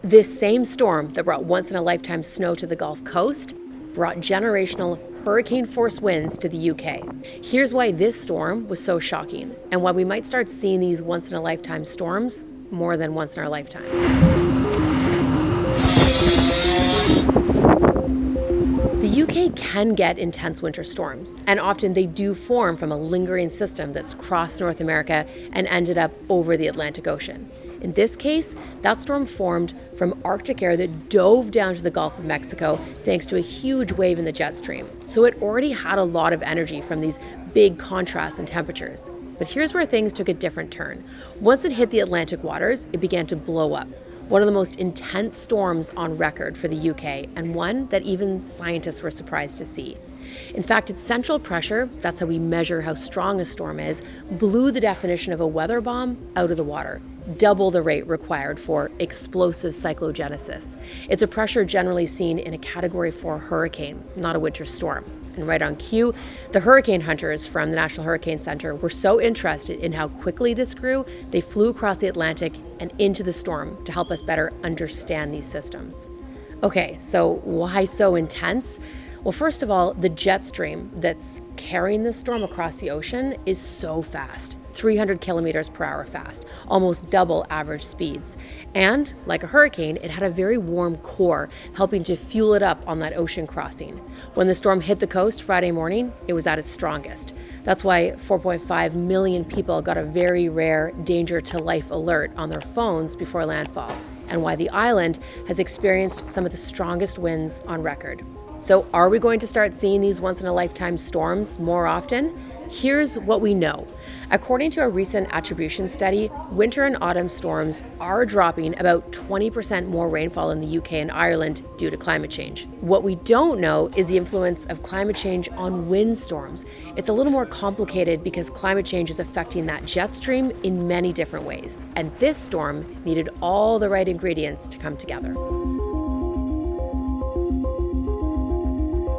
This same storm that brought once-in-a-lifetime snow to the Gulf Coast brought generational hurricane-force winds to the UK. Here's why this storm was so shocking, and why we might start seeing these once-in-a-lifetime storms more than once in our lifetime. The UK can get intense winter storms, and often they do form from a lingering system that's crossed North America and ended up over the Atlantic Ocean. In this case, that storm formed from Arctic air that dove down to the Gulf of Mexico thanks to a huge wave in the jet stream. So it already had a lot of energy from these big contrasts in temperatures. But here's where things took a different turn. Once it hit the Atlantic waters, it began to blow up. One of the most intense storms on record for the UK, and one that even scientists were surprised to see. In fact, its central pressure, that's how we measure how strong a storm is, blew the definition of a weather bomb out of the water, double the rate required for explosive cyclogenesis. It's a pressure generally seen in a Category 4 hurricane, not a winter storm. And right on cue, the hurricane hunters from the National Hurricane Center were so interested in how quickly this grew, they flew across the Atlantic and into the storm to help us better understand these systems. Okay, so why so intense? Well, first of all, the jet stream that's carrying this storm across the ocean is so fast, 300 kilometers per hour fast, almost double average speeds. And like a hurricane, it had a very warm core, helping to fuel it up on that ocean crossing. When the storm hit the coast Friday morning, it was at its strongest. That's why 4.5 million people got a very rare danger to life alert on their phones before landfall, and why the island has experienced some of the strongest winds on record. So are we going to start seeing these once-in-a-lifetime storms more often? Here's what we know. According to a recent attribution study, winter and autumn storms are dropping about 20% more rainfall in the UK and Ireland due to climate change. What we don't know is the influence of climate change on windstorms. It's a little more complicated because climate change is affecting that jet stream in many different ways. And this storm needed all the right ingredients to come together.